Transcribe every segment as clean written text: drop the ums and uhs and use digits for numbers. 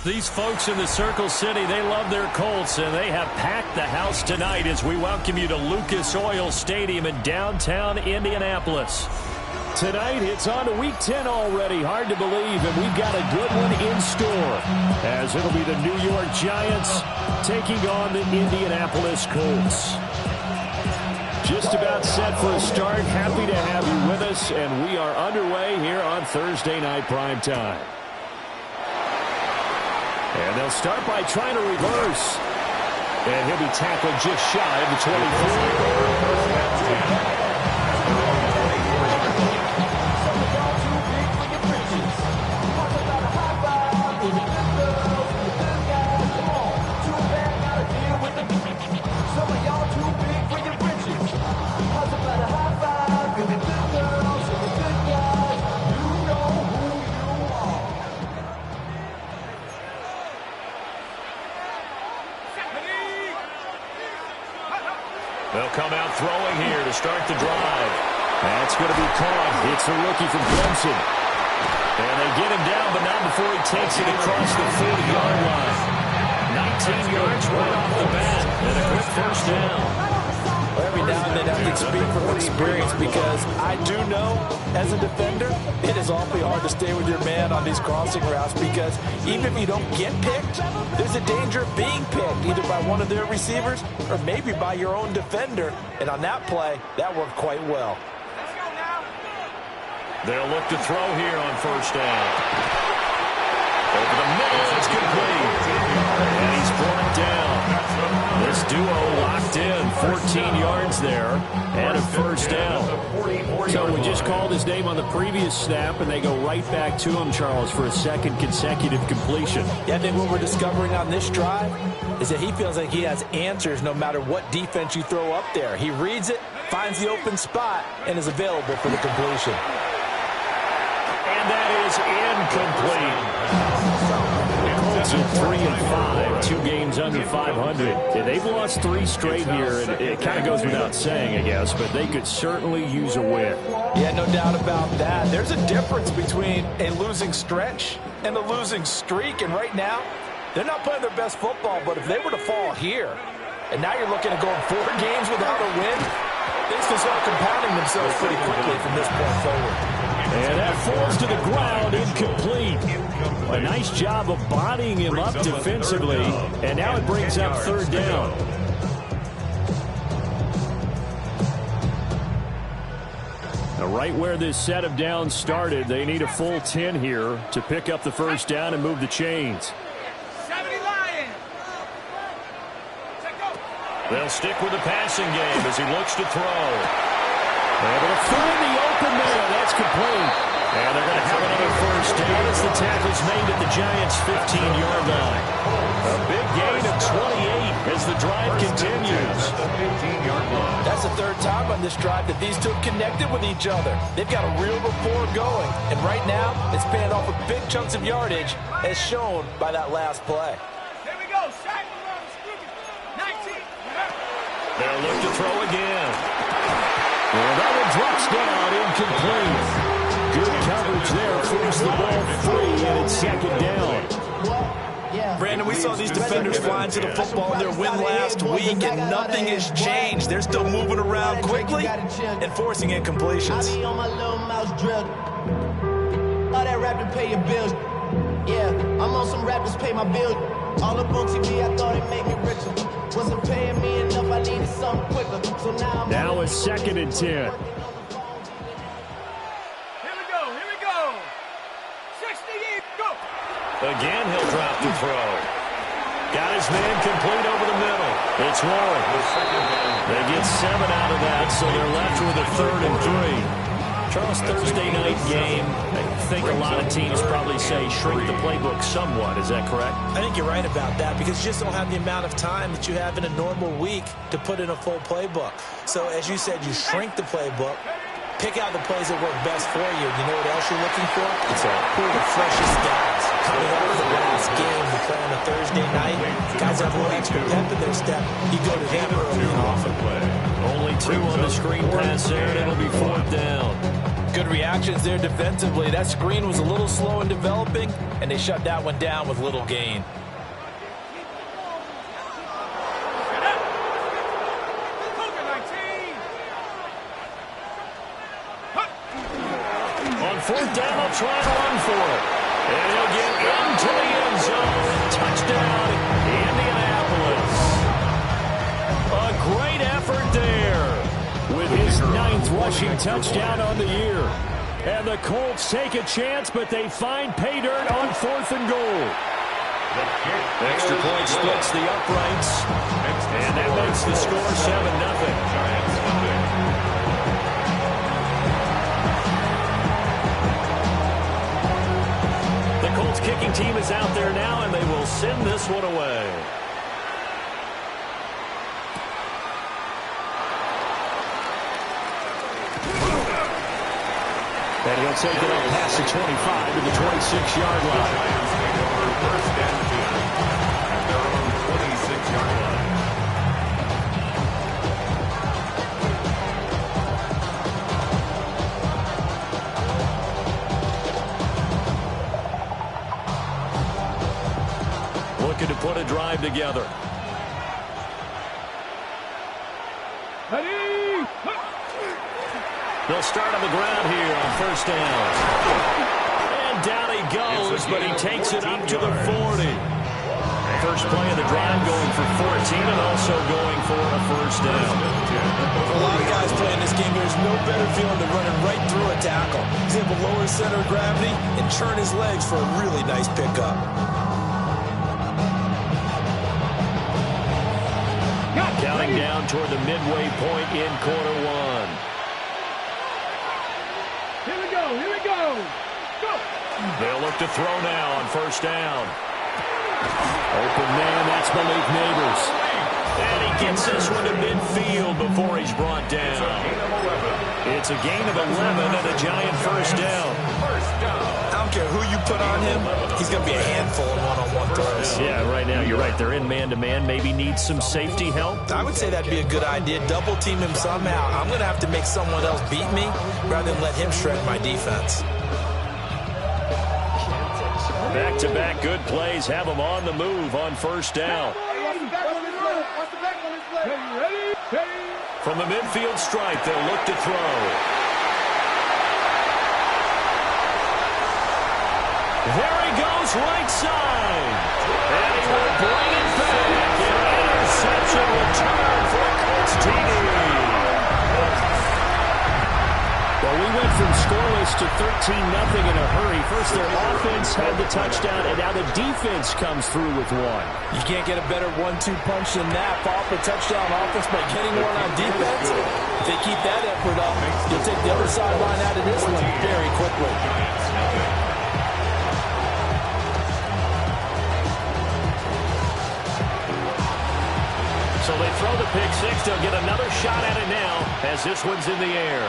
These folks in the Circle City, they love their Colts, and they have packed the house tonight as we welcome you to Lucas Oil Stadium in downtown Indianapolis. Tonight, it's on to Week 10 already. Hard to believe, and we've got a good one in store, as it'll be the New York Giants taking on the Indianapolis Colts. Just about set for a start. Happy to have you with us, and we are underway here on Thursday Night Primetime. And they'll start by trying to reverse. And he'll be tackled just shy of the 24. They'll come out throwing here to start the drive. That's going to be caught. It's the rookie from Clemson. And they get him down, but not before he takes it across the 40-yard line. 19 yards right off the bat, and a quick first down. Well, every now and then I can speak from experience, because I do know, as a defender, it is awfully hard to stay with your man on these crossing routes, because even if you don't get picked, there's a danger of being picked, either by one of their receivers or maybe by your own defender. And on that play, that worked quite well. They'll look to throw here on first down. Over the middle, it's complete. And he's brought down. This duo locked in, 14 yards there, and a first down. So we just called his name on the previous snap, and they go right back to him, Charles, for a second consecutive completion. Yeah, I think what we're discovering on this drive is that he feels like he has answers no matter what defense you throw up there. He reads it, finds the open spot, and is available for the completion. And that is incomplete. Colts are 3-5, 2 games under 500. Yeah, they've lost 3 straight here, and it kind of goes without saying, I guess, but they could certainly use a win. Yeah, no doubt about that. There's a difference between a losing stretch and a losing streak, and right now, they're not playing their best football, but if they were to fall here, and now you're looking at going 4 games without a win, things can start compounding themselves pretty quickly from this point forward. And that falls to the ground, incomplete. A nice job of bodying him up defensively, and now it brings up third down. Now, right where this set of downs started, they need a full 10 here to pick up the first down and move the chains. They'll stick with the passing game as he looks to throw. Able to find the open man. That's complete. And they're going to have another first down as the tackle's made at the Giants' 15-yard line. A big gain of 28 as the drive continues. That's the third time on this drive that these two have connected with each other. They've got a real rapport going. And right now, it's paying off with big chunks of yardage, as shown by that last play. Here we go. Sack. 19. They'll look to throw again. Well, that one drops down, incomplete. Good coverage there, forced the ball free, and it's second down. Brandon, we saw these defenders flying to the football in their win last week, and nothing has changed. They're still moving around quickly and forcing incompletions. All that rap to pay your bills. Yeah, I'm on some rappers pay my bills. All up on TV, I thought it made me richer. Wasn't paying me enough, I needed something quicker. So now it's second and 10. Here we go. 68, go. Again, he'll drop the throw. Got his man complete over the middle. It's Warren. They get 7 out of that, so they're left with a 3rd and 3. Charles, Thursday night game, I think a lot of teams probably say shrink the playbook somewhat. Is that correct? I think you're right about that, because you just don't have the amount of time that you have in a normal week to put in a full playbook. So, as you said, you shrink the playbook, pick out the plays that work best for you. You know what else you're looking for? Who are the freshest guys coming out of the last game to play on a Thursday night? Guys have a little extra pep in their step. You go to them early and often. Only 2 on the screen pass there, and it'll be 4th down. Good reactions there defensively. That screen was a little slow in developing, and they shut that one down with little gain. On fourth down, they'll try to run for it. And he'll get into the end zone. Touchdown, Indianapolis. A great effort there with his 9th rushing touchdown on the year. And the Colts take a chance, but they find pay dirt on 4th and goal. Extra point splits the uprights. And that makes the score 7-0. The Colts kicking team is out there now, and they will send this one away. And he'll take it up past the 25 to the 26-yard line. First and 10 at their own 26-yard line. Looking to put a drive together. They'll start on the ground here on first down. And down he goes, but he takes it up to the 40. First play of the drive going for 14 and also going for a first down. For a lot of guys playing this game, there's no better feeling than running right through a tackle. He's able to lower his center of gravity and churn his legs for a really nice pickup. Counting down toward the midway point in quarter one. Here we go. Here we go. Go. They'll look to throw now on first down. Open man, that's Malik Neighbors. And he gets this one to midfield before he's brought down. It's a gain of 11 and a giant first down. I don't care who you put on him, he's going to be a handful of one-on-one throws. Yeah, right now you're right. They're in man-to-man. Maybe needs some safety help. I would say that'd be a good idea. Double team him somehow. I'm going to have to make someone else beat me rather than let him shred my defense. Back-to-back good plays have him on the move on first down. From the midfield stripe, they'll look to throw. There he goes, right side. And he will bring it back. An interception return for Colts TD. Well, we went from scoreless to 13-0 in a hurry. First, their offense had the touchdown, and now the defense comes through with one. You can't get a better 1-2 punch than that. Follow up a touchdown offense by getting one on defense. If they keep that effort up, you'll take the other sideline out of this one very quickly. So they throw the pick six. They'll get another shot at it now as this one's in the air.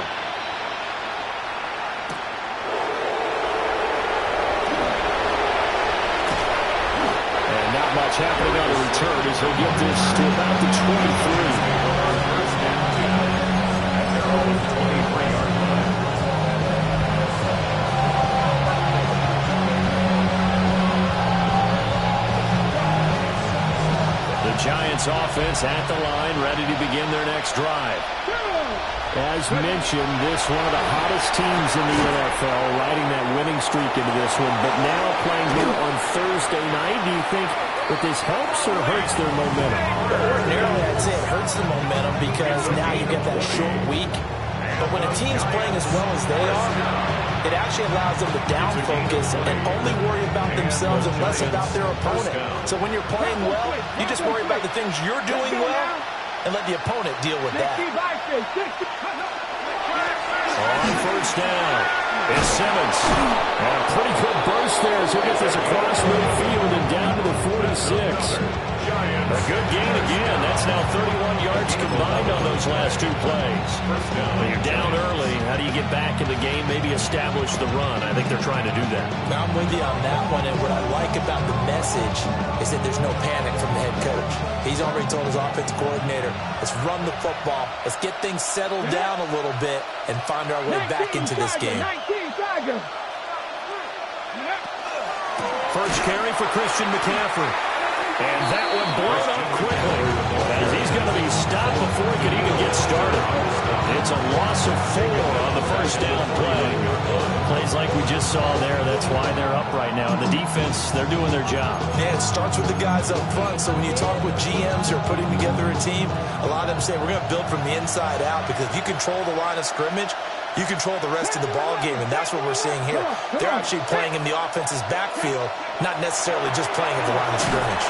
And not much happening on the return as he'll get this to about the 23. Giants offense at the line, ready to begin their next drive. As mentioned, this one of the hottest teams in the NFL, riding that winning streak into this one, but now playing here on Thursday night. Do you think that this helps or hurts their momentum? Ordinarily, I'd say it hurts the momentum because now you get that short week. But when a team's playing as well as they are, it actually allows them to down focus and only worry about themselves and less about their opponent. So when you're playing well, you just worry about the things you're doing well and let the opponent deal with that. On first down, it's Simmons. And a pretty good burst there as he gets this across midfield and down to the 46. A good gain again. That's now 31 yards combined on those last two plays. When you're down early, how do you get back in the game, maybe establish the run? I think they're trying to do that. I'm with you on that one, and what I like about the message is that there's no panic from the head coach. He's already told his offensive coordinator, let's run the football, let's get things settled down a little bit and find our way back into this game. First carry for Christian McCaffrey. And that one blown up quickly as he's going to be stopped before he can even get started. It's a loss of 4 on the first down play. Plays like we just saw there. That's why they're up right now. And the defense, they're doing their job. Yeah, it starts with the guys up front. So when you talk with GMs who are putting together a team, a lot of them say we're going to build from the inside out, because if you control the line of scrimmage, you control the rest of the ball game, and that's what we're seeing here. They're actually playing in the offense's backfield, not necessarily just playing at the line of scrimmage.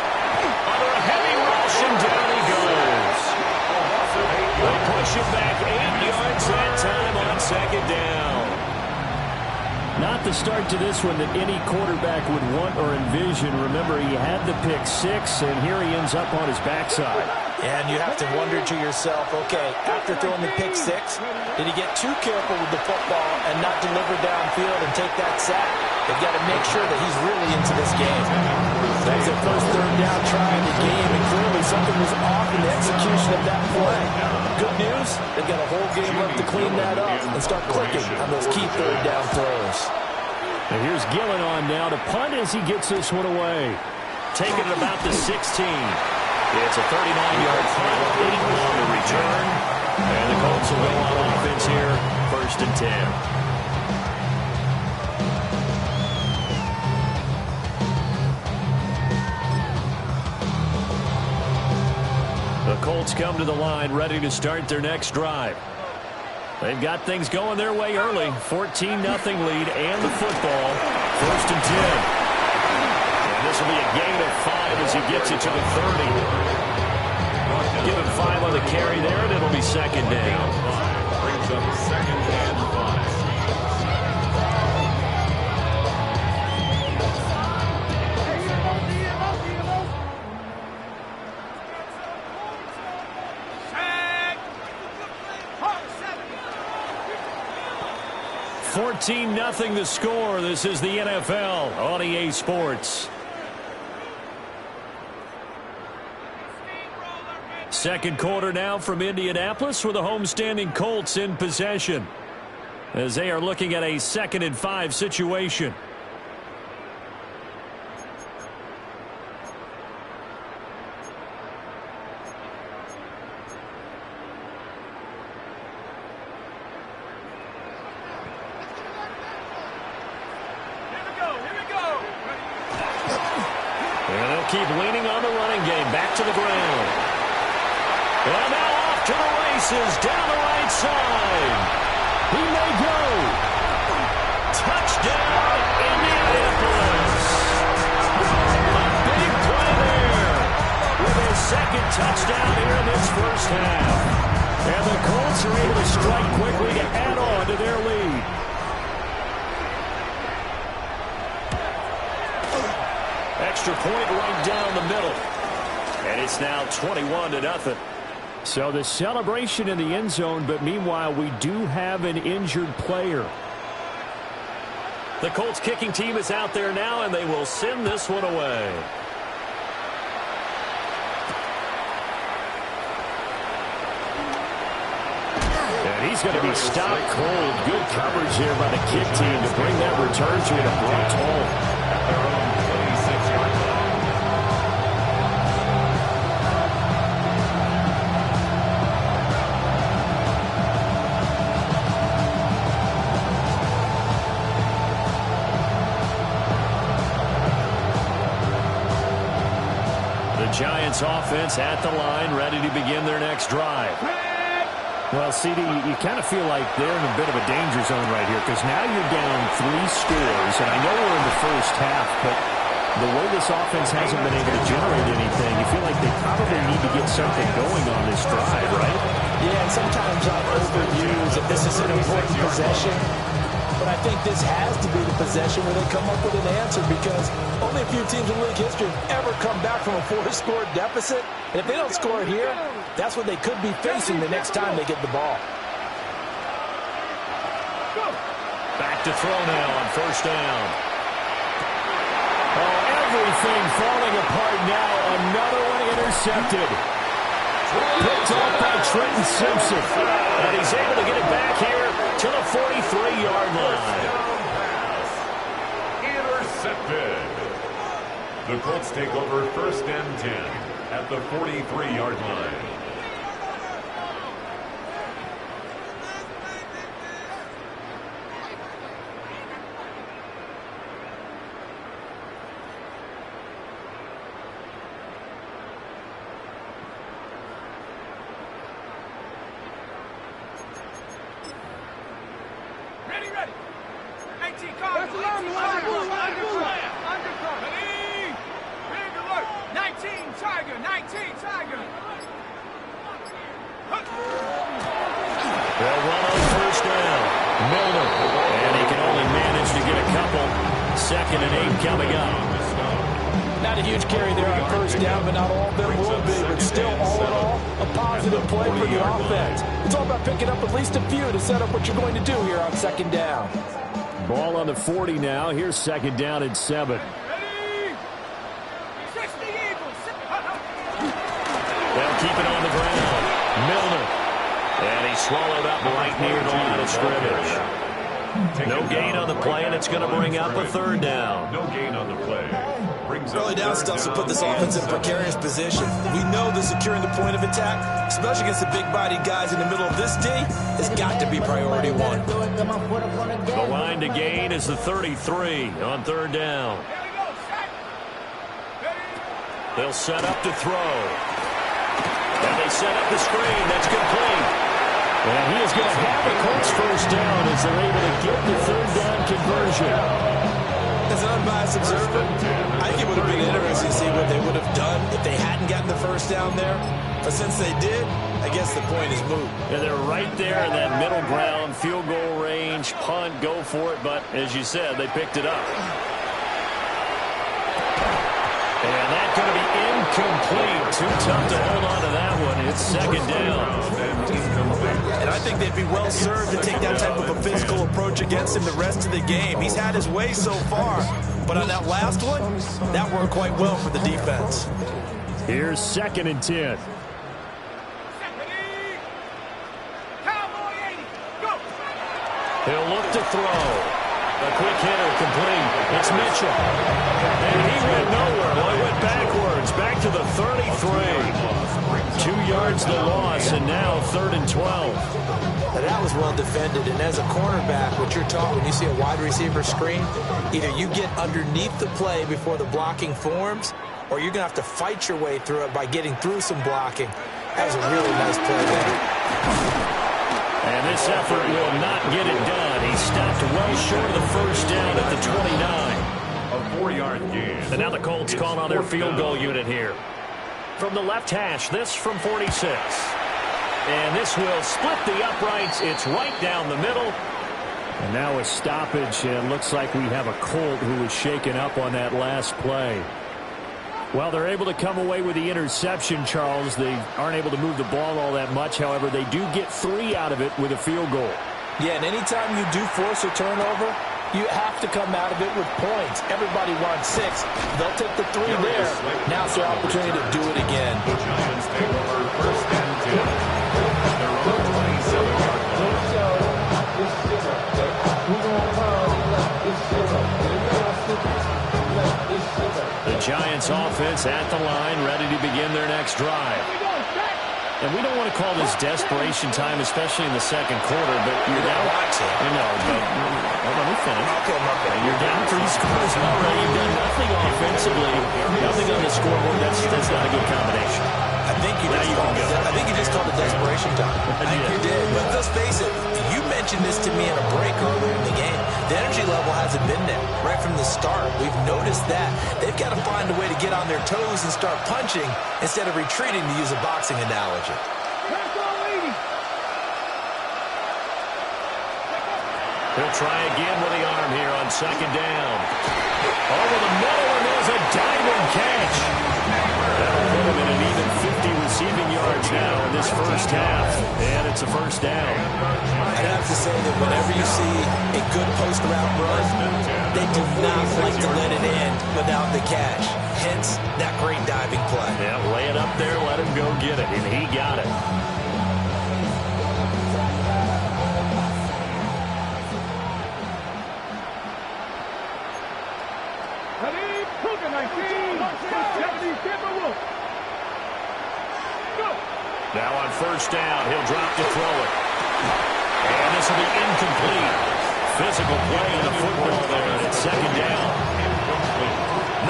Under a heavy rush, and down he goes. They push him back 8 yards that time on second down. Not the start to this one that any quarterback would want or envision. Remember, he had the pick 6, and here he ends up on his backside. And you have to wonder to yourself, okay, after throwing the pick 6, did he get too careful with the football and not deliver downfield and take that sack? They've got to make sure that he's really into this game. That was their first third down try in the game, and clearly something was off in the execution of that play. Good news, they've got a whole game left to clean that up and start clicking on those key third down throws. And here's Gillen on now to punt as he gets this one away. Taking it about the 16. It's a 39-yard punt, 8 on the return. And the Colts will go on offense here, 1st and 10. The Colts come to the line ready to start their next drive. They've got things going their way early. 14-0 lead and the football. 1st and 10. And this will be a gain of 5 as he gets it to the 30. Give him 5 on the carry there, and it'll be second down. Brings up second and 5. Nothing the score. This is the NFL on EA Sports. Second quarter now from Indianapolis with the homestanding Colts in possession as they are looking at a 2nd and 5 situation. Keep leaning on the running game. Back to the ground. And now off to the races down the right side. He may go. Touchdown, Indianapolis. A big play there with his 2nd touchdown here in this first half. And the Colts are able to strike quickly to add on to their lead. Extra point right down the middle. And it's now 21-0. So the celebration in the end zone, but meanwhile we do have an injured player. The Colts kicking team is out there now, and they will send this one away. And he's going to be stopped cold. Good coverage here by the kick team to bring that return to an abrupt halt. Giants offense at the line, ready to begin their next drive. Well, CD, you kind of feel like they're in a bit of a danger zone right here, because now you're down 3 scores, and I know we're in the first half, but the way this offense hasn't been able to generate anything, you feel like they probably need to get something going on this drive, right? Yeah, and sometimes I overuse that this is an important possession. but I think this has to be the possession where they come up with an answer, because only a few teams in league history have ever come back from a 4-score deficit. And if they don't score here, that's what they could be facing the next time they get the ball. Back to throw now on first down. Oh, everything falling apart now. Another one intercepted. Picked off by Trenton Simpson. And he's able to get it back here to the 43-yard line. Intercepted. The Colts take over first and 10 at the 43-yard line. Ready. 18 Cardinals. 18 Cardinals. Undercut. Ready. Big alert. 19 Tiger. 19 Tiger. They'll run on first down. Milner. And he can only manage to get a couple. 2nd and 8 coming up. Not a huge carry there on first down, but not all of them will be. But still, all in all, a positive play for the offense. It's all about picking up at least a few to set up what you're going to do here on 2nd down. Ball on the 40 now. Here's 2nd down and 7. Ready. 60 Eagles. They'll keep it on the ground. Milner. And he swallowed up right near the line of scrimmage. No gain on the play, and it's going to bring up a 3rd down. No gain on the play. Early down stuff to put this offense in a precarious position. We know that securing the point of attack, especially against the big-bodied guys in the middle of this D, has got to be priority one. The line to gain is the 33 on 3rd down. They'll set up to throw. And they set up the screen. That's complete. And he is going to have a Colts first down as they're able to get the 3rd down conversion. As an unbiased observer, I think it would have been interesting to see what they would have done if they hadn't gotten the first down there. But since they did, I guess the point is moot. And they're right there in that middle ground, field goal range, punt, go for it. But as you said, they picked it up. And that's going to be incomplete. Too tough to hold on to that one. It's 2nd down. And I think they'd be well served to take that type of a physical approach against him the rest of the game. He's had his way so far, but on that last one, that worked quite well for the defense. Here's 2nd and 10. Cowboy 80. Go. He'll look to throw. A quick hitter complete. It's Mitchell. And he went nowhere. Well, he went backwards. Back to the 33. 2 yards the loss, and now 3rd and 12. Now that was well defended, and as a cornerback, what you're taught when you see a wide receiver screen, either you get underneath the play before the blocking forms, or you're going to have to fight your way through it by getting through some blocking. That was a really nice play there. And this effort will not get it done. He stopped well short of the first down at the 29. A 4-yard gain. And now the Colts call on their field goal unit here. From the left hash, this from 46. And this will split the uprights. It's right down the middle. And now a stoppage, and looks like we have a Colt who was shaken up on that last play. Well, they're able to come away with the interception, Charles. They aren't able to move the ball all that much. However, they do get 3 out of it with a field goal. Yeah, and anytime you do force a turnover, you have to come out of it with points. Everybody wants 6. They'll take the 3 there. Now it's their opportunity to do it again. The Giants take over first and 10. Their own 27-yard The Giants offense at the line, ready to begin their next drive. And we don't want to call this desperation time, especially in the second quarter, but you're down. You know, but let me finish. Okay. You're down 3 scores already. You've done nothing offensively, nothing on the scoreboard. That's not a good combination. I think you just called it desperation time. I think you did. But let's face it, you mentioned this to me in a break earlier in the game. The energy level hasn't been there right from the start. We've noticed that. They've got to find a way to get on their toes and start punching instead of retreating, to use a boxing analogy. He'll try again with the arm here on second down. Over the middle, and there's a diving catch. That'll put him in an even 50 receiving yards now in this first half. And it's a first down. I'd have to say that whenever you see a good post-route run, they do not like to let it end without the catch. Hence, that great diving play. Yeah, lay it up there, let him go get it, and he got it. Now on first down, he'll drop to throw it. And this will be incomplete. Physical play on the football there, and it's second down.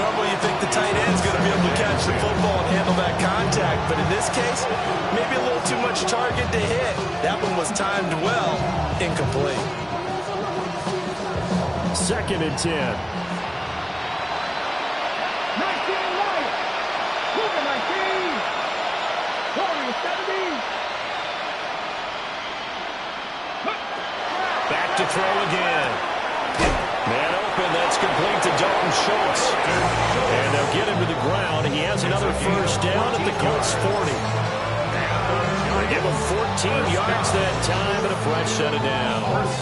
Normally you think the tight end's going to be able to catch the football and handle that contact, but in this case, maybe a little too much target to hit. That one was timed well, incomplete. Second and 10. 19 right. Cougar 19. Warriors 17. Back to throw again. Man open, that's complete to Dalton Schultz. And they'll get him to the ground. He has another first down at the Colts 40. They give him 14 yards that time and a fresh set of downs.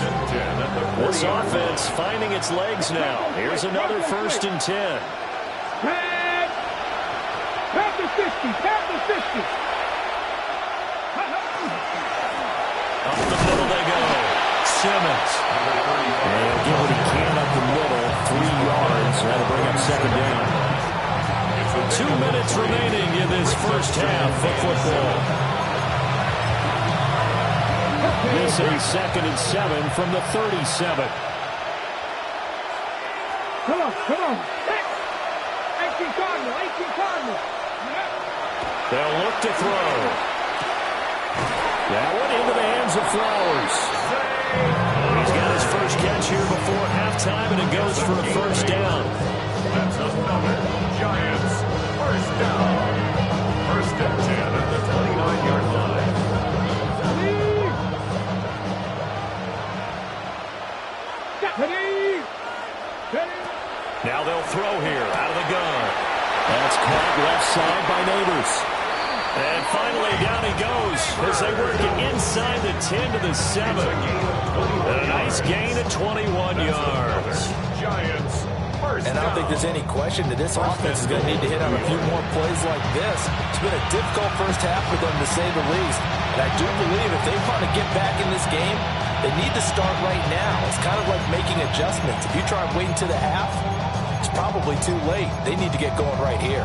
This offense finding its legs now. Here's another first and 10. Past the 50. Past the 50. Up the middle they go. Simmons. And he'll get what he can up the middle. 3 yards. That'll bring up second down. 2 minutes remaining in this first half of football. This is second and 7 from the 37. Come on. 18 Cardinal. 18 Cardinal. They'll look to throw. That one into the hands of Flowers. He's got his first catch here before halftime, and it goes for a first down. That's another Giants first down. First and 10 at the 29-yard line. Now they'll throw here out of the gun. That's caught left side by Neighbors. And finally, down he goes as they work it inside the 10 to the 7. And a nice gain of 21 yards. Giants first And I don't think there's any question that this offense is going to need to hit on a few more plays like this. It's been a difficult first half for them, to say the least. And I do believe if they want to get back in this game, they need to start right now. It's kind of like making adjustments. If you try waiting to the half, it's probably too late. They need to get going right here.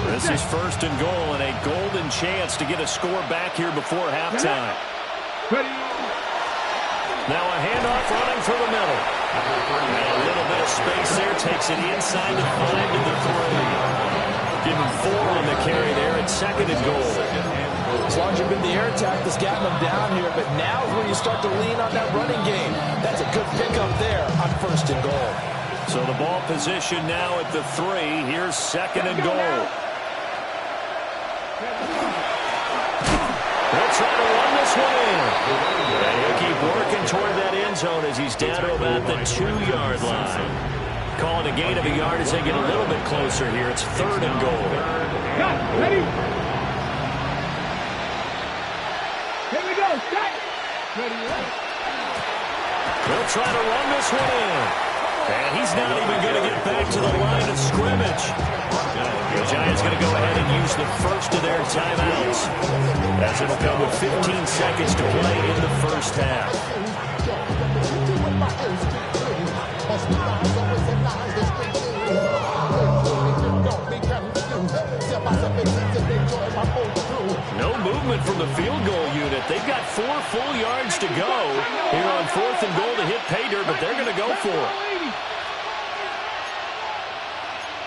This is first and goal, and a golden chance to get a score back here before halftime. Now a handoff running through the middle. And a little bit of space there. Takes it inside the 5 to the 3. Give him 4 on the carry there at second and goal. As long as you've been the air attack that's gotten them down here, but now is where you start to lean on that running game. That's a good pickup there on first and goal. So the ball position now at the 3. Here's second and goal. They'll try to run this one in. And he'll keep working toward that end zone as he's down to about the 2-yard line. Calling a gain of a yard as they get a little bit closer here. It's third and goal. Ready? Here we go. Set. Ready. They'll try to run this one in. And he's not even going to get back to the line of scrimmage. The Giants going to go ahead and use the first of their timeouts, as it'll come with 15 seconds to play in the first half. No movement from the field goal unit. They've got 4 full yards to go here on fourth and goal to hit pay dirt, but they're going to go for it.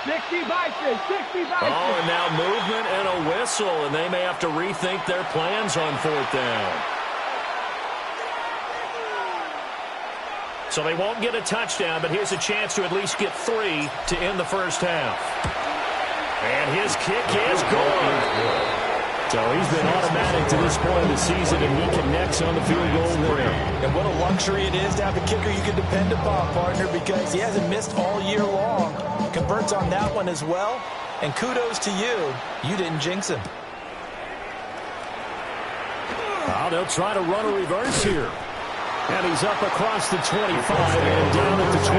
60 Bison, 60 Bison. Oh, and now movement and a whistle, and they may have to rethink their plans on fourth down. So they won't get a touchdown, but here's a chance to at least get 3 to end the first half. And his kick is good. So he's been automatic to this point of the season, and he connects on the field goal there. And what a luxury it is to have a kicker you can depend upon, partner, because he hasn't missed all year long. Converts on that one as well. And kudos to you. You didn't jinx him. They'll try to run a reverse here. And he's up across the 25 and down at the 28.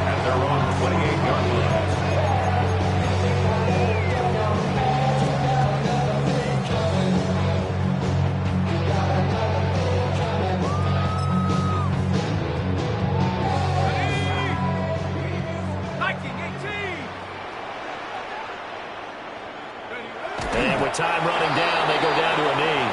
And they're on the 28-yard line. And with time running down, they go down to a knee.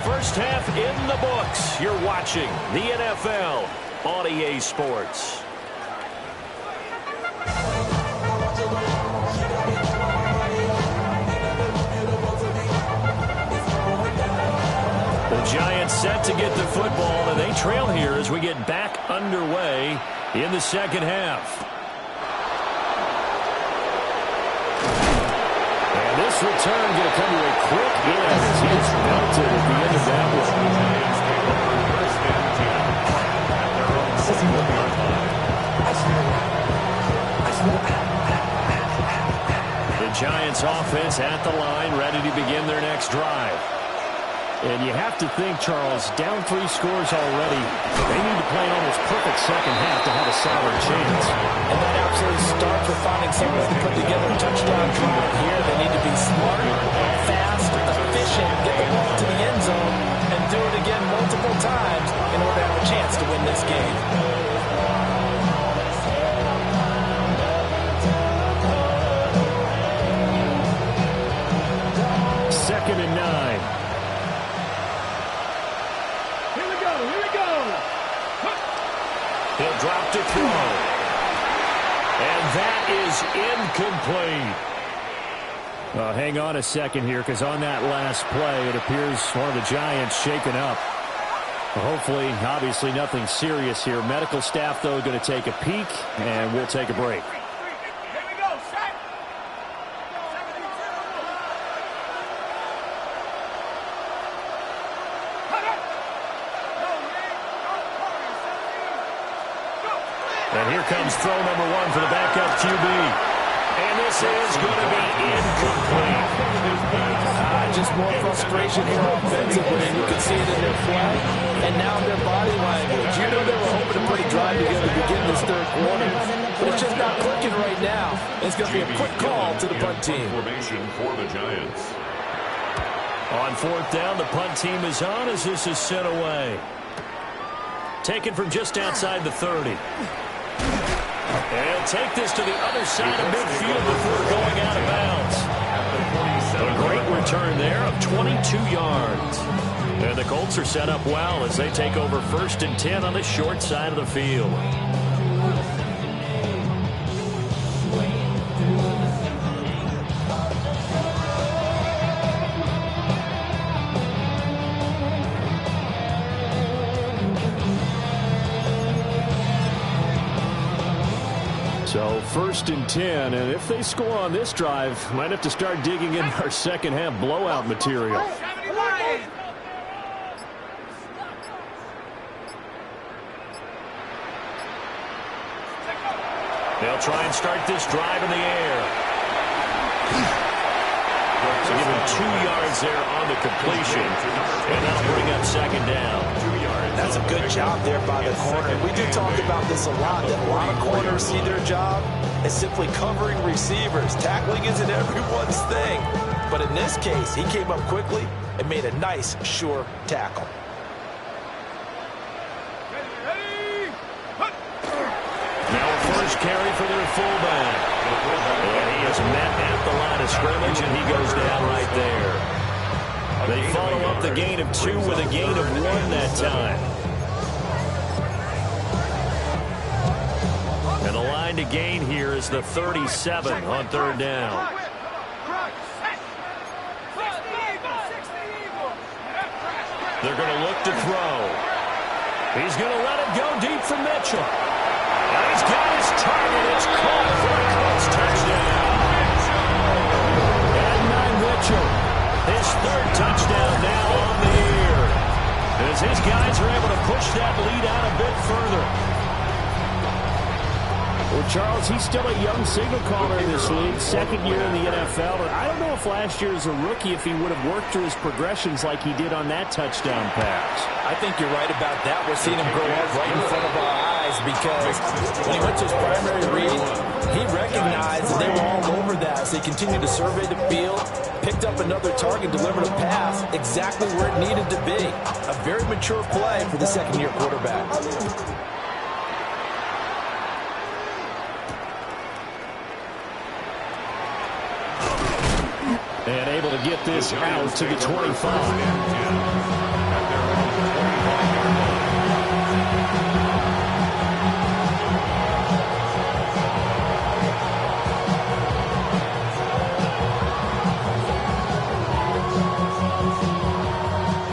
First half in the books. You're watching the NFL on EA Sports. The Giants set to get the football, and they trail here as we get back underway in the second half. This return going to come to a quick end as he gets belted at the end of that one. The Giants offense at the line, ready to begin their next drive. And you have to think, Charles, down 3 scores already. They need to play an almost perfect second half to have a solid chance. And that absolutely starts with finding some way to put together a touchdown drive here. They need to be smart, fast, efficient, get the ball to the end zone, and do it again multiple times in order to have a chance to win this game. Second and 9. He'll drop to throw. And that is incomplete. Hang on a second here, because on that last play, it appears one of the Giants shaken up. Hopefully, obviously, nothing serious here. Medical staff, though, going to take a peek, and we'll take a break. And here comes throw number 1 for the backup QB. And this is going to be incomplete. Just more frustration here offensively, and you can see it in their play and now their body language. You know they were hoping to put a drive together to begin this third quarter, but it's just not clicking right now. It's going to be a quick call to the punt team. Formation for the Giants. On 4th down, the punt team is on as this is sent away. Taken from just outside the 30. And he'll take this to the other side of midfield before going out of bounds. A great return there of 22 yards. And the Colts are set up well as they take over 1st and 10 on the short side of the field. So 1st and 10, and if they score on this drive, might have to start digging in our second half blowout material. They'll try and start this drive in the air. So give him 2 yards there on the completion, and that'll bring up 2nd down. That's a good job there by the corner. We do talk about this a lot, that a lot of corners see their job as simply covering receivers. Tackling isn't everyone's thing. But in this case, he came up quickly and made a nice, sure tackle. Now a first carry for their fullback. And he is met at the line of scrimmage, and he goes down right there. They follow up the gain of 2 with a gain of 1 that time. And the line to gain here is the 37 on 3rd down. They're going to look to throw. He's going to let it go deep for Mitchell. And he's got his target. It's caught for a Colts touchdown. third touchdown now on the year, as his guys are able to push that lead out a bit further. Well, Charles, he's still a young signal caller in this league, second year in the NFL. And I don't know if last year as a rookie, if he would have worked through his progressions like he did on that touchdown pass. I think you're right about that. We're seeing him grow up right in front of our eyes because when he went to his primary read, he recognized that they were all over that. So he continued to survey the field, picked up another target, delivered a pass exactly where it needed to be. A very mature play for the second-year quarterback. And able to get this out to the 25.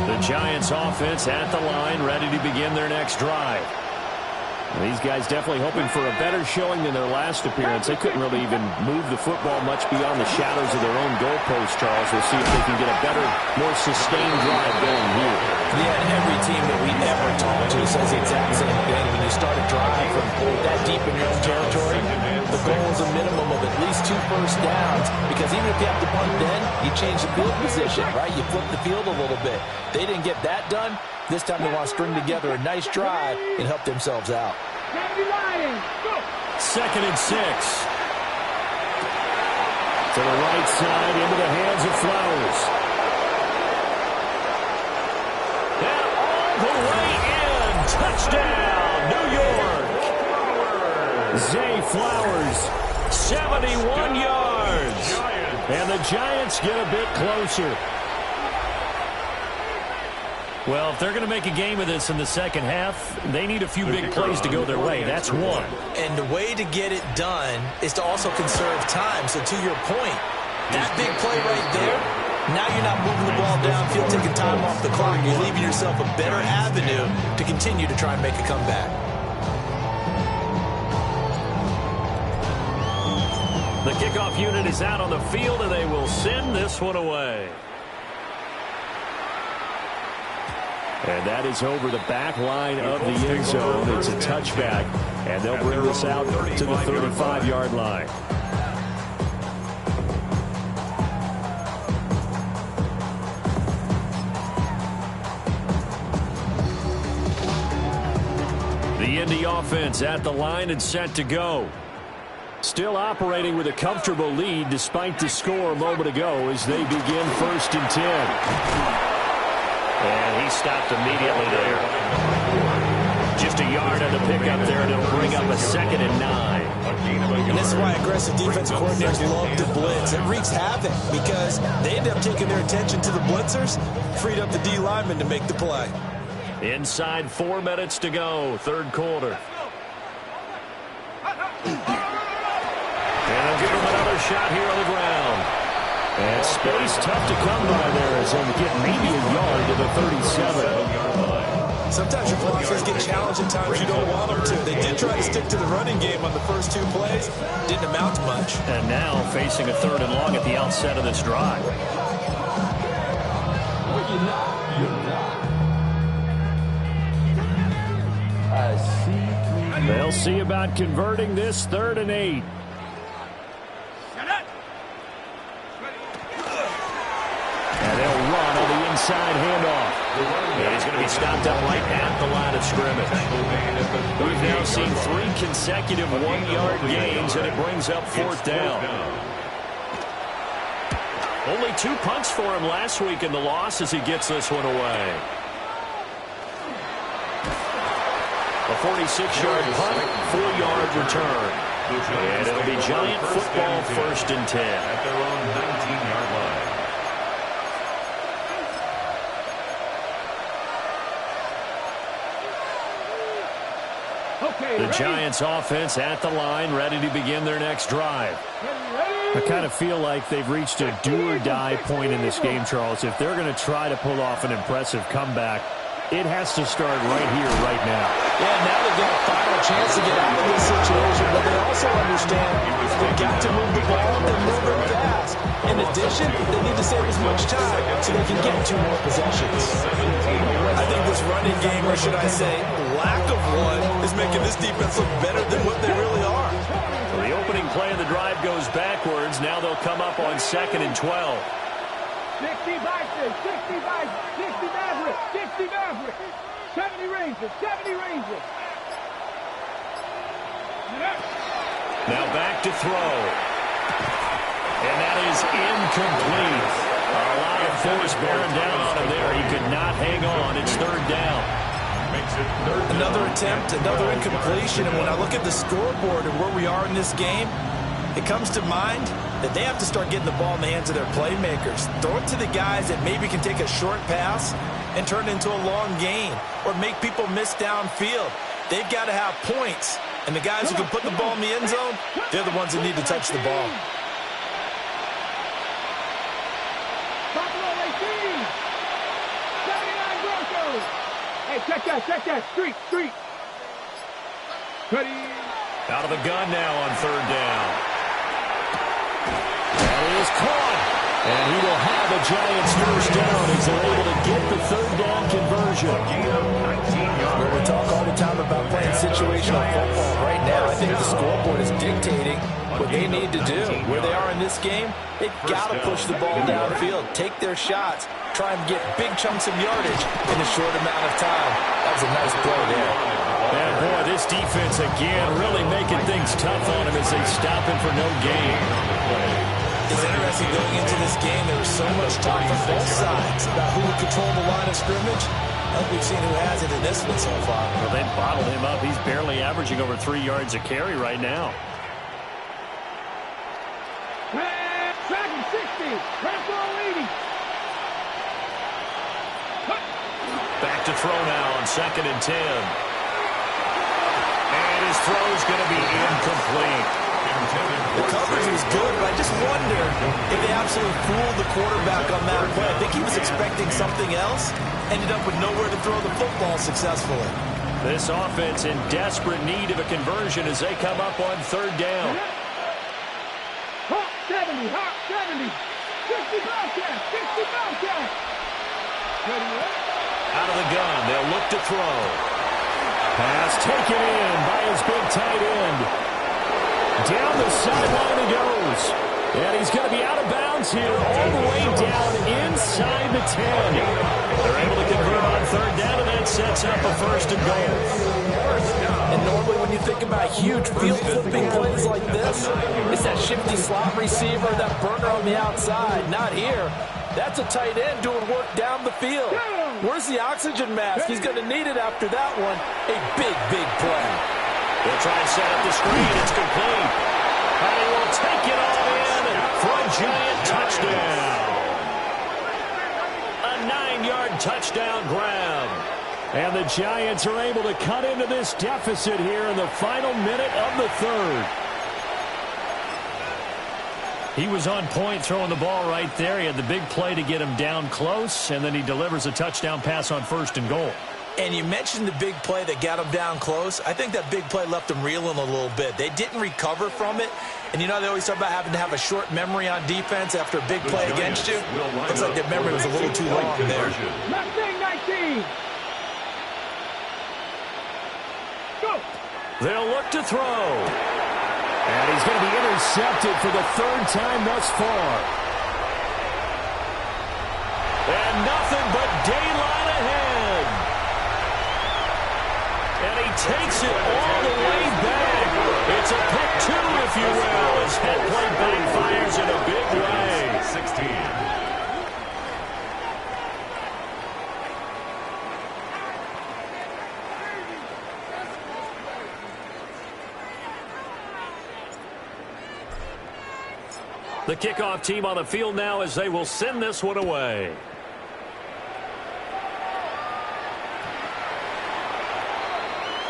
The Giants offense at the line, ready to begin their next drive. These guys definitely hoping for a better showing than their last appearance. They couldn't really even move the football much beyond the shadows of their own goalpost, Charles. We'll see if they can get a better, more sustained drive going here. Yeah, and every team that we ever talk to says the exact same thing. When you start a drive from that deep in your own territory, the goal is a minimum of at least 2 first downs, because even if you have to punt then, you change the field position, right? You flip the field a little bit. They didn't get that done. This time they want to string together a nice drive and help themselves out. 2nd and 6. To the right side, into the hands of Flowers. And all the way in. Touchdown, New York. Zay Flowers, 71 yards. And the Giants get a bit closer. Well, if they're going to make a game of this in the second half, they need a few big plays to go their way. That's one. And the way to get it done is to also conserve time. So to your point, that big play right there, now you're not moving the ball downfield, taking time off the clock. You're leaving yourself a better avenue to continue to try and make a comeback. The kickoff unit is out on the field, and they will send this one away. And that is over the back line of the end zone. It's a touchback, and they'll bring this out to the 35-yard line. The Indy offense at the line and set to go. Still operating with a comfortable lead despite the score a moment ago as they begin 1st and 10. And he stopped immediately there. Just a yard on the pickup there, and it'll bring up a 2nd and 9. And this is why aggressive defensive coordinators love to blitz. It wreaks havoc because they end up taking their attention to the blitzers, freed up the D lineman to make the play. Inside 4 minutes to go, 3rd quarter. And they'll give him another shot here on the ground. And space tough to come by there as they'll get maybe a yard to the 37. Sometimes your blockers get challenged at times you don't want them to. They did try to stick to the running game on the first 2 plays. Didn't amount to much. And now facing a 3rd and long at the outset of this drive. They'll see about converting this 3rd and 8. And they'll run on the inside handoff. And he's going to be stopped up right at the line of scrimmage. We've now seen 3 consecutive 1-yard gains, and it brings up 4th down. Only 2 punts for him last week in the loss as he gets this one away. A 46-yard punt, 4-yard return. And it'll be Giant football 1st and 10. At their own 19-yard line. The Giants offense at the line, ready to begin their next drive. I kind of feel like they've reached a do-or-die point in this game, Charles. If they're going to try to pull off an impressive comeback, it has to start right here, right now. Yeah, now they've got a final chance to get out of this situation, but they also understand they've got to move the ball and move it fast. In addition, they need to save as much time so they can get 2 more possessions. I think this running game, or should I say lack of one, is making this defense look better than what they really are. Well, the opening play of the drive goes backwards. Now they'll come up on 2nd and 12. 60 Bison, 60 Bison, 60 Maverick, 60 Maverick, 70 Rangers, 70 Rangers. Now back to throw. And that is incomplete. A lot of force bearing down on him there. He could not hang on. It's 3rd down. Another attempt, another incompletion. And when I look at the scoreboard and where we are in this game, it comes to mind that they have to start getting the ball in the hands of their playmakers. Throw it to the guys that maybe can take a short pass and turn it into a long gain or make people miss downfield. They've got to have points. And the guys who can put the ball in the end zone, they're the ones that need to touch the ball. Buffalo 18, 79 Broncos. Hey, check that, street. Ready. Out of the gun now on 3rd down. That is caught. And he will have a Giants 1st down as they're able to get the 3rd down conversion. Where we talk all the time about playing situational football, right now I think the scoreboard is dictating what they need to do. Where they are in this game, they've got to push the ball downfield, take their shots, try and get big chunks of yardage in a short amount of time. That was a nice play there. And boy, this defense again really making things tough on him as they stop him for no gain. It's interesting going into this game. There was so much talk from both sides about who would control the line of scrimmage. I think we've seen who has it in this one so far. Well, they bottled him up. He's barely averaging over 3 yards a carry right now. Second 60, Rambo 80. Back to throw now on 2nd and 10. And his throw's going to be incomplete. The coverage was good, but I just wonder if they absolutely fooled the quarterback on that play. I think he was expecting something else, ended up with nowhere to throw the football successfully. This offense in desperate need of a conversion as they come up on 3rd down. Hawk 70, 60 Bobcats, 60 Bobcats. Out of the gun, they'll look to throw. Pass taken in by his big tight end. Down the sideline he goes. And he's going to be out of bounds here all the way down inside the 10. They're able to convert on 3rd down, and that sets up a 1st and goal. And normally when you think about huge field-flipping plays like this, it's that shifty slot receiver, that burner on the outside. Not here. That's a tight end doing work down the field. Where's the oxygen mask? He's going to need it after that one. A big, big play. They'll try and set up the screen. It's complete. And he will take it all in for a Giant touchdown. A 9-yard touchdown grab. And the Giants are able to cut into this deficit here in the final minute of the 3rd. He was on point throwing the ball right there. He had the big play to get him down close, and then he delivers a touchdown pass on 1st and goal. And you mentioned the big play that got him down close. I think that big play left them reeling a little bit. They didn't recover from it. And you know they always talk about having to have a short memory on defense after a big play against you. Looks like their memory was a little too long there. Mustang 19. Go. They'll look to throw. And he's going to be intercepted for the 3rd time thus far. And nothing but daylight ahead. And he takes it all the way back. It's a pick 2, if you will, as head play backfires in a big way. 16. The kickoff team on the field now as they will send this one away.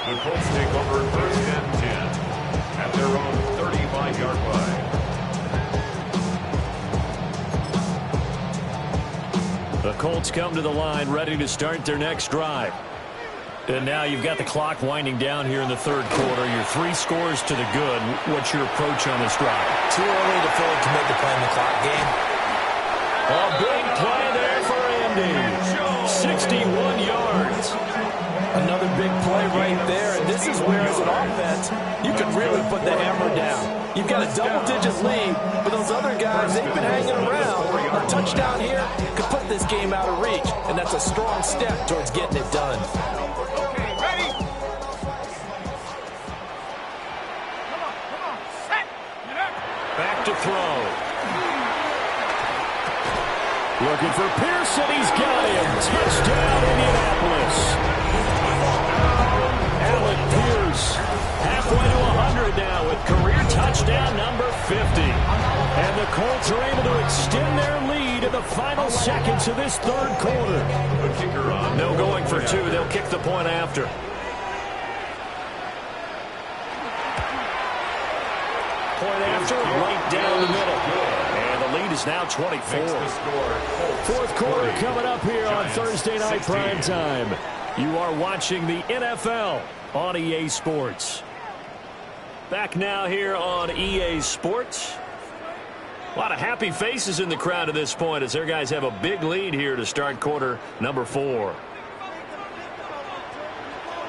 The Colts take over 1st and 10 at their own 35-yard line. The Colts come to the line ready to start their next drive. And now you've got the clock winding down here in the third quarter. You're 3 scores to the good. What's your approach on this drive? Too early to fully commit to playing the clock game. A big play there for Andy. 61 yards. Another big play right there. And this is where, as an offense, you could really put the hammer down. You've got a double-digit lead, but those other guys, they've been hanging around. A touchdown here could put this game out of reach, and that's a strong step towards getting it done. Back to throw. Looking for Pearson. He's got him. Touchdown, Indianapolis. Alec Pierce, halfway to 100 now with career touchdown number 50. And the Colts are able to extend their lead in the final seconds of this third quarter. No going for 2. They'll kick the point after. Point after, right down the middle. And the lead is now 24. Fourth quarter coming up here on Thursday Night Primetime. You are watching the NFL on EA Sports. Back now here on EA Sports. A lot of happy faces in the crowd at this point as their guys have a big lead here to start quarter number 4.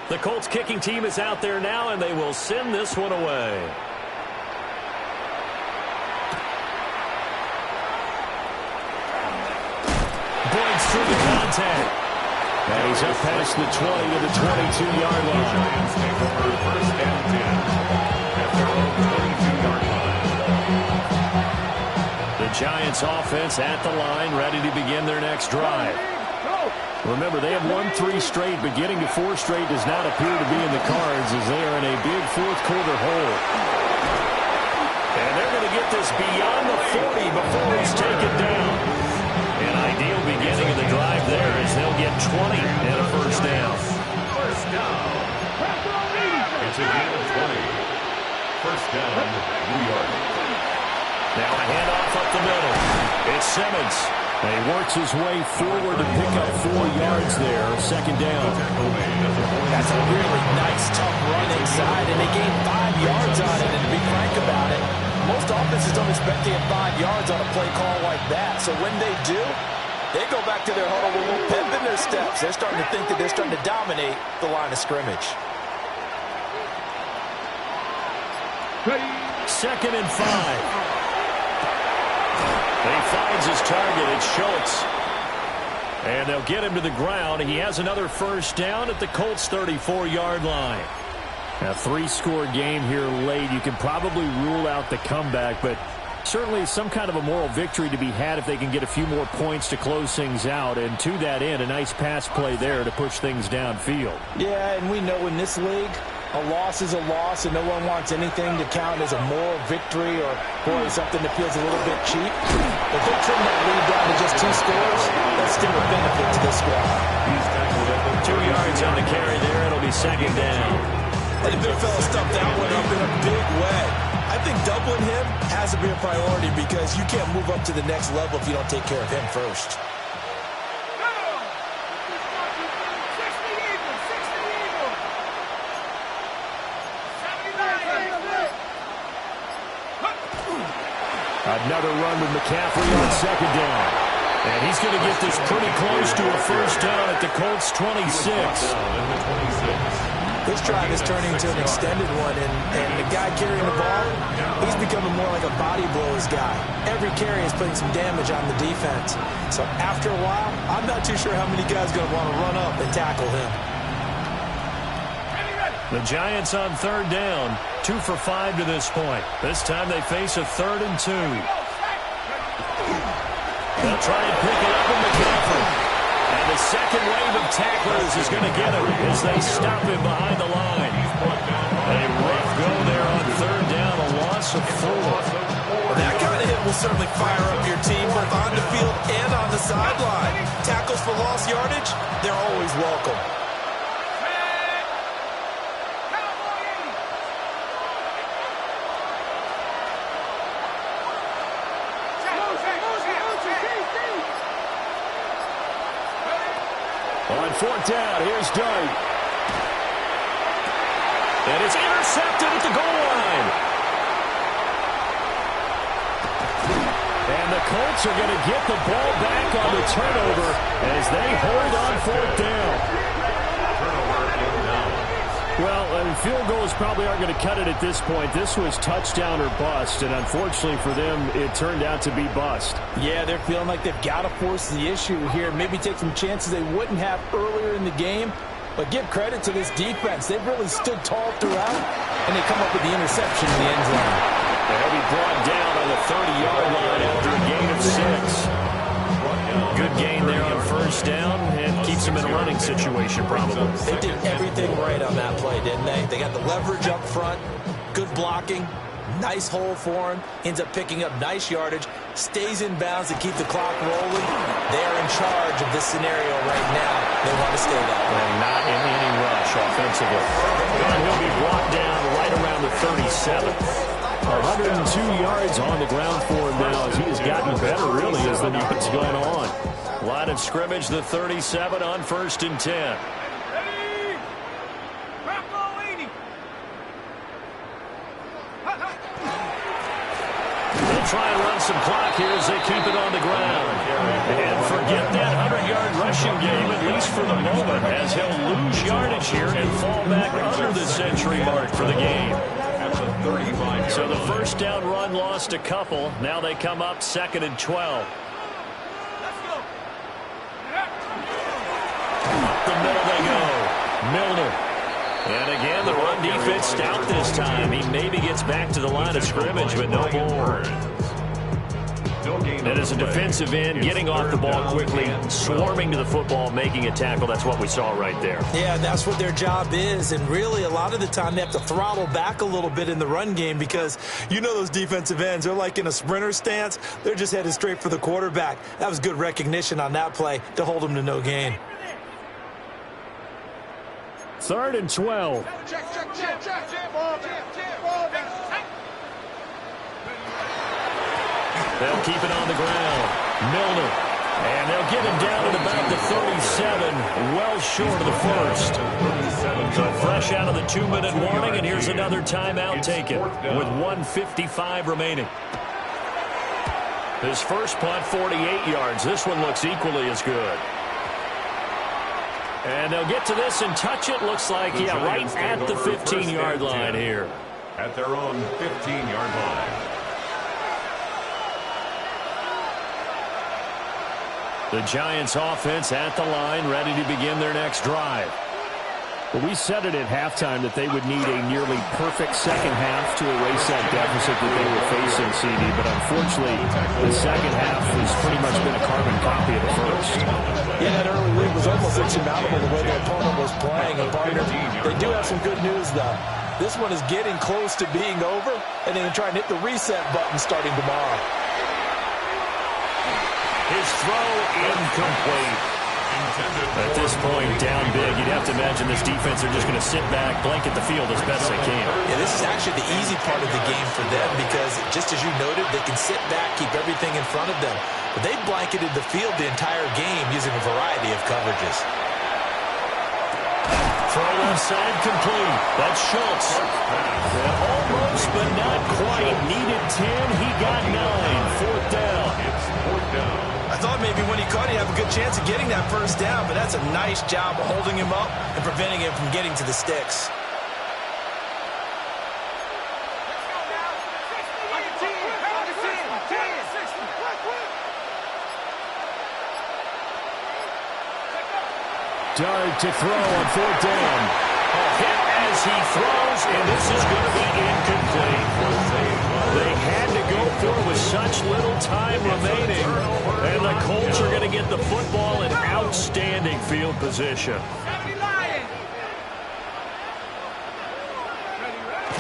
The Colts kicking team is out there now, and they will send this one away. Breaks through the contact. And he's up past the 20 to the 22-yard line. First and 10 at their own 22-yard line. The Giants offense at the line, ready to begin their next drive. Remember, they have won 3 straight, but getting to 4 straight does not appear to be in the cards as they are in a big fourth quarter hole. And they're going to get this beyond the 40 before he's taken down. An ideal beginning of the drive there as they'll get 20 and a first down. First down. It's a gain of 20. First down, New York. Now a handoff up the middle. It's Simmons. And he works his way forward to pick up 4 yards there. Second down. That's a really nice, tough run inside, and they gained 5 yards on it. And to be frank about it, most offenses don't expect to get 5 yards on a play call like that. So when they do, they go back to their huddle with a little pep in their steps. They're starting to think that they're starting to dominate the line of scrimmage. Second and 5. He finds his target. It's Schultz. And they'll get him to the ground. He has another first down at the Colts' 34-yard line. A 3-score game here late. You can probably rule out the comeback, but certainly some kind of a moral victory to be had if they can get a few more points to close things out. And to that end, a nice pass play there to push things downfield. Yeah, and we know in this league, a loss is a loss, and no one wants anything to count as a moral victory or something that feels a little bit cheap. If they trim that lead down to just 2 scores, that's still a benefit to this squad. 2 yards on the carry there. It'll be second down. And the big fella stuffed that one up in a big way. I think doubling him has to be a priority because you can't move up to the next level if you don't take care of him first. Another run with McCaffrey on second down. And he's going to get this pretty close to a first down at the Colts' 26. This drive is turning into an extended one, and the guy carrying the ball, he's becoming more like a body blows guy. Every carry is putting some damage on the defense. So after a while, I'm not too sure how many guys are going to want to run up and tackle him. The Giants on third down, 2 for 5 to this point. This time they face a 3rd and 2. They'll try and pick it up with McCaffrey. And the second wave of tacklers is going to get him as they stop him behind the line. A rough go there on third down, a loss of 4. That kind of hit will certainly fire up your team both on the field and on the sideline. Tackles for lost yardage, they're always welcome. On fourth down, here's Dart. And it's intercepted at the goal line. And the Colts are going to get the ball back on the turnover as they hold on 4th down. Well, field goals probably aren't going to cut it at this point. This was touchdown or bust, and unfortunately for them, it turned out to be bust. Yeah, they're feeling like they've got to force the issue here, maybe take some chances they wouldn't have earlier in the game. But give credit to this defense. They've really stood tall throughout, and they come up with the interception in the end zone. They'll be brought down on the 30-yard line after a gain of 6. Good gain there on 1st down and keeps them in a running situation probably. They did everything right on that play, didn't they? They got the leverage up front, good blocking, nice hole for him, ends up picking up nice yardage, stays in bounds to keep the clock rolling. They're in charge of this scenario right now. They want to stay that way. And not in any rush offensively. And he'll be brought down right around the 37. 102 yards on the ground for him now as he has gotten better, really, as the night's going on. Line of scrimmage, the 37 on 1st and 10. Ready? Bravo 80. They'll try and run some clock here as they keep it on the ground. And forget that 100-yard rushing game, at least for the moment, as he'll lose yardage here and fall back under the century mark for the game. So the 1st down run lost a couple. Now they come up 2nd and 12. Let's go. Up the middle they go. Milner. And again, the run defense stout this time. He maybe gets back to the line of scrimmage, but no more. And as a defensive end, getting off the ball quickly, swarming to the football, making a tackle, that's what we saw right there. Yeah, that's what their job is, and really a lot of the time they have to throttle back a little bit in the run game because you know those defensive ends, they're like in a sprinter stance. They're just headed straight for the quarterback. That was good recognition on that play to hold them to no gain. 3rd and 12. Check. They'll keep it on the ground. Milner. And they'll get him down at about the 37, well short of the 1st. So fresh out of the 2-minute warning, and here's another timeout taken with 1:55 remaining. His first punt, 48 yards. This one looks equally as good. And they'll get to this and touch it. Looks like, yeah, right at the 15-yard line here. At their own 15-yard line. The Giants offense at the line, ready to begin their next drive. Well, we said it at halftime that they would need a nearly perfect second half to erase that deficit that they were facing, CD. But unfortunately, the second half has pretty much been a carbon copy of the first. Yeah, that early lead was almost insurmountable the way their opponent was playing. And partner, they do have some good news, though. This one is getting close to being over, and they can try and hit the reset button starting tomorrow. His throw incomplete. At this point, down big, you'd have to imagine this defense are just going to sit back, blanket the field as best they can. Yeah, this is actually the easy part of the game for them because, just as you noted, they can sit back, keep everything in front of them. But they blanketed the field the entire game using a variety of coverages. Throw inside complete. That's Schultz. Almost, but not quite. Needed 10. He got 9. 4th down. I thought maybe when he caught, he'd have a good chance of getting that 1st down, but that's a nice job of holding him up and preventing him from getting to the sticks. Dart to throw on 4th down. Hit as he throws, and this is going to be incomplete. They had to go for it with such little time remaining, and the Colts are going to get the football in outstanding field position.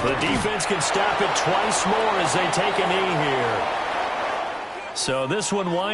The defense can stop it twice more as they take a knee here. So this one winds